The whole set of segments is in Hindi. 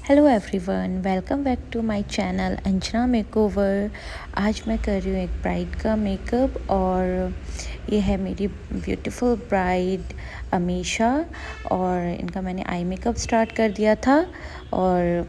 Hello everyone, welcome back to my channel Anjana Makeover. आज मैं कर रही हूँ एक ब्राइड का मेकअप और ये है मेरी ब्यूटीफुल ब्राइड अमीशा। और इनका मैंने आई मेकअप स्टार्ट कर दिया था। और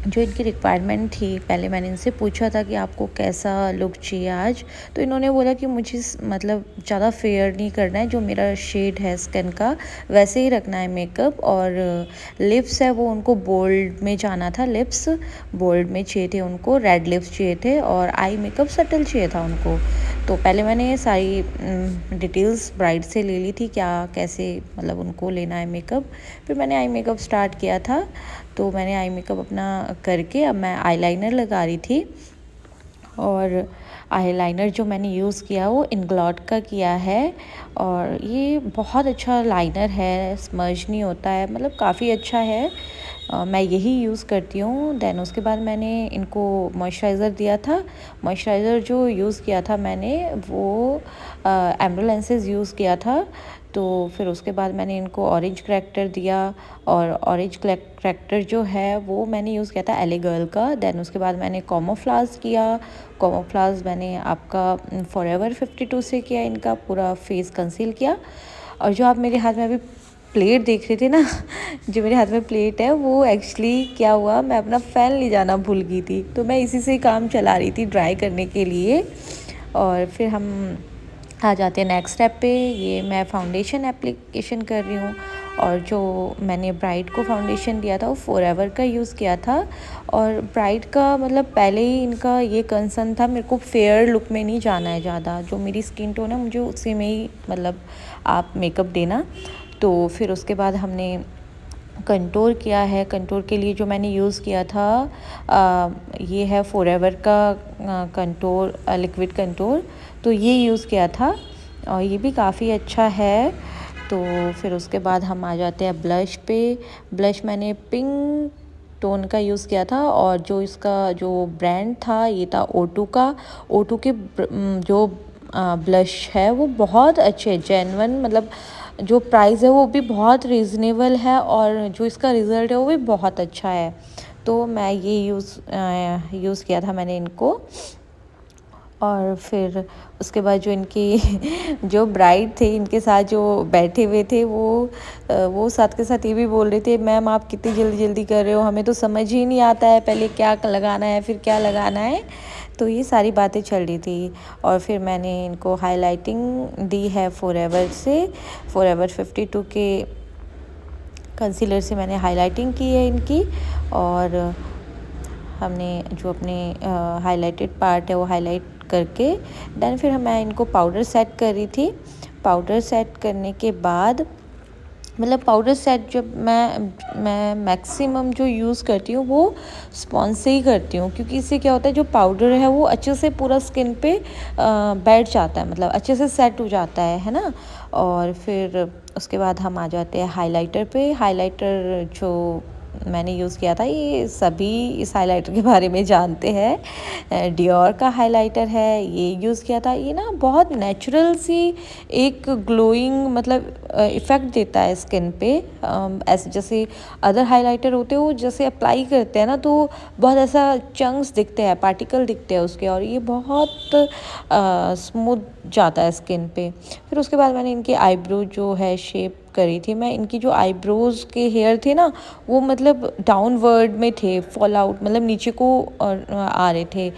जो इनकी रिक्वायरमेंट थी, पहले मैंने इनसे पूछा था कि आपको कैसा लुक चाहिए आज। तो इन्होंने बोला कि मुझे मतलब ज़्यादा फेयर नहीं करना है, जो मेरा शेड है स्किन का वैसे ही रखना है मेकअप। और लिप्स है वो उनको बोल्ड में जाना था, लिप्स बोल्ड में चाहिए थे उनको, रेड लिप्स चाहिए थे। और आई मेकअप सटल चाहिए था उनको। तो पहले मैंने सारी डिटेल्स ब्राइड से ले ली थी, क्या कैसे मतलब उनको लेना है मेकअप। फिर मैंने आई मेकअप स्टार्ट किया था। तो मैंने आई मेकअप अपना करके अब मैं आईलाइनर लगा रही थी। और आईलाइनर जो मैंने यूज़ किया वो इंग्लॉट का किया है। और ये बहुत अच्छा लाइनर है, स्मज नहीं होता है, मतलब काफ़ी अच्छा है। मैं यही यूज़ करती हूँ। देन उसके बाद मैंने इनको मॉइस्चराइज़र दिया था। मॉइस्चराइज़र जो यूज़ किया था मैंने वो एम्ब्रोलेंसेस यूज़ किया था। तो फिर उसके बाद मैंने इनको ऑरेंज करेक्टर दिया। और ऑरेंज करेक्टर जो है वो मैंने यूज़ किया था एले गर्ल का। देन उसके बाद मैंने कॉमोफ्लाज किया। कॉमोफ्लाज मैंने आपका फॉरएवर 52 से किया, इनका पूरा फेस कंसील किया। और जो आप मेरे हाथ में अभी प्लेट देख रहे थे ना जो मेरे हाथ में प्लेट है वो एक्चुअली क्या हुआ, मैं अपना फ़ैन ले जाना भूल गई थी, तो मैं इसी से काम चला रही थी ड्राई करने के लिए। और फिर हम आ जाते हैं नेक्स्ट स्टेप पे। ये मैं फाउंडेशन एप्लीकेशन कर रही हूँ। और जो मैंने ब्राइड को फाउंडेशन दिया था वो फॉरएवर का यूज़ किया था। और ब्राइड का मतलब पहले ही इनका ये कंसर्न था, मेरे को फेयर लुक में नहीं जाना है ज़्यादा, जो मेरी स्किन टोन है मुझे उसी में ही मतलब आप मेकअप देना। तो फिर उसके बाद हमने कंटूर किया है। कंटूर के लिए जो मैंने यूज़ किया था ये है फॉरएवर का कंटूर, लिक्विड कंटूर। तो ये यूज़ किया था और ये भी काफ़ी अच्छा है। तो फिर उसके बाद हम आ जाते हैं ब्लश पे। ब्लश मैंने पिंक टोन का यूज़ किया था। और जो इसका जो ब्रांड था ये था ओटू का। ओटू के जो ब्लश है वो बहुत अच्छे, जेन्युइन, मतलब जो प्राइस है वो भी बहुत रीज़नेबल है और जो इसका रिज़ल्ट है वो भी बहुत अच्छा है। तो मैं ये यूज़ किया था मैंने इनको। और फिर उसके बाद जो इनकी जो ब्राइड थे इनके साथ जो बैठे हुए थे वो साथ के साथ ये भी बोल रहे थे, मैम आप कितनी जल्दी जल्दी कर रहे हो, हमें तो समझ ही नहीं आता है पहले क्या लगाना है फिर क्या लगाना है। तो ये सारी बातें चल रही थी। और फिर मैंने इनको हाइलाइटिंग दी है फॉरएवर से, फॉरएवर 52 के कंसीलर से मैंने हाइलाइटिंग की है इनकी। और हमने जो अपने हाइलाइटेड पार्ट है वो हाईलाइट करके देन फिर मैं इनको पाउडर सेट कर रही थी। पाउडर सेट करने के बाद मतलब पाउडर सेट जब मैं मैक्सिमम जो यूज़ करती हूँ वो स्पॉन्ज से ही करती हूँ, क्योंकि इससे क्या होता है जो पाउडर है वो अच्छे से पूरा स्किन पे बैठ जाता है, मतलब अच्छे से सेट हो जाता है ना। और फिर उसके बाद हम आ जाते हैं हाइलाइटर पे। हाइलाइटर जो मैंने यूज़ किया था, ये सभी इस हाइलाइटर के बारे में जानते हैं, डियोर का हाइलाइटर है, ये यूज़ किया था। ये ना बहुत नेचुरल सी एक ग्लोइंग मतलब इफ़ेक्ट देता है स्किन पे। ऐसे जैसे अदर हाइलाइटर होते हैं वो जैसे अप्लाई करते हैं ना तो बहुत ऐसा चंक्स दिखते हैं, पार्टिकल दिखते हैं उसके, और ये बहुत स्मूथ जाता है स्किन पे। फिर उसके बाद मैंने इनके आईब्रो जो है शेप करी थी। मैं इनकी जो आईब्रोज़ के हेयर थे ना वो मतलब डाउनवर्ड में थे, फॉल आउट मतलब नीचे को आ रहे थे।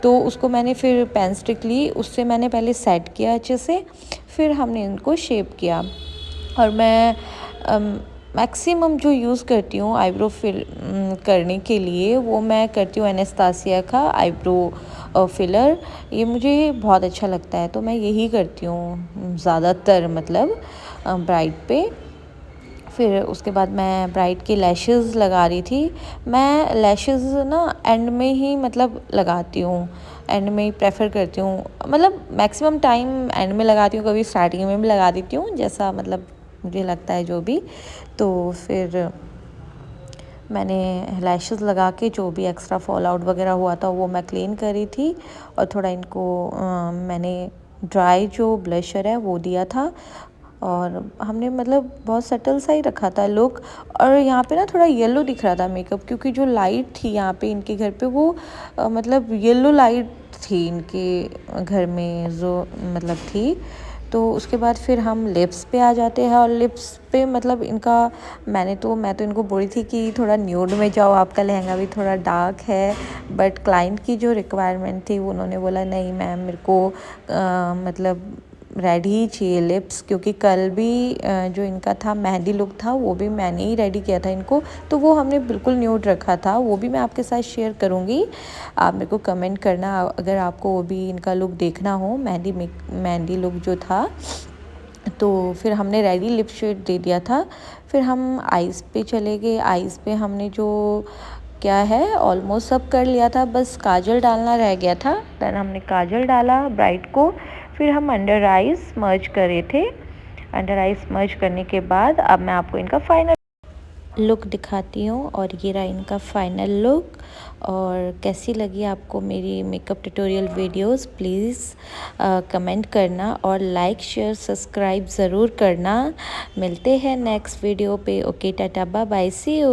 तो उसको मैंने फिर पेन स्टिक ली, उससे मैंने पहले सेट किया अच्छे से, फिर हमने इनको शेप किया। और मैं मैक्सिमम जो यूज़ करती हूँ आईब्रो फिल करने के लिए वो मैं करती हूँ एनास्तासिया का आईब्रो फिलर। ये मुझे बहुत अच्छा लगता है तो मैं यही करती हूँ ज़्यादातर, मतलब ब्राइड पे। फिर उसके बाद मैं ब्राइड के लैशेज़ लगा रही थी। मैं लैशेज़ ना एंड में ही मतलब लगाती हूँ, एंड में ही प्रेफर करती हूँ, मतलब मैक्सिमम टाइम एंड में लगाती हूँ, कभी स्टार्टिंग में भी लगा देती हूँ, जैसा मतलब मुझे लगता है जो भी। तो फिर मैंने लैशेज़ लगा के जो भी एक्स्ट्रा फॉल आउट वगैरह हुआ था वो मैं क्लीन करी थी। और थोड़ा इनको मैंने ड्राई जो ब्लशर है वो दिया था। और हमने मतलब बहुत सटल सा ही रखा था लुक। और यहाँ पे ना थोड़ा येलो दिख रहा था मेकअप, क्योंकि जो लाइट थी यहाँ पे इनके घर पे वो मतलब येलो लाइट थी इनके घर में जो मतलब थी। तो उसके बाद फिर हम लिप्स पे आ जाते हैं, और लिप्स पे मतलब इनका मैं तो इनको बोली थी कि थोड़ा न्यूड में जाओ, आपका लहंगा भी थोड़ा डार्क है। बट क्लाइंट की जो रिक्वायरमेंट थी उन्होंने बोला नहीं मैम, मेरे को मतलब रेड ही चाहिए लिप्स, क्योंकि कल भी जो इनका था मेहंदी लुक था वो भी मैंने ही रेडी किया था इनको, तो वो हमने बिल्कुल न्यूड रखा था। वो भी मैं आपके साथ शेयर करूँगी, आप मेरे को कमेंट करना अगर आपको वो भी इनका लुक देखना हो, मेहंदी लुक जो था। तो फिर हमने रेडी लिप शेड दे दिया था। फिर हम आइज़ पे चले गए। आइज़ पे हमने जो क्या है ऑलमोस्ट सब कर लिया था, बस काजल डालना रह गया था। देन हमने काजल डाला ब्राइट को। फिर हम अंडर आइज़ मर्ज करे थे। अंडर आइज़ मर्ज करने के बाद अब मैं आपको इनका फाइनल लुक दिखाती हूँ, और ये रहा इनका फाइनल लुक। और कैसी लगी आपको मेरी makeup tutorial videos, please comment करना, और लाइक शेयर सब्सक्राइब ज़रूर करना। मिलते हैं नेक्स्ट वीडियो पे। Okay, tata bye bye, see you.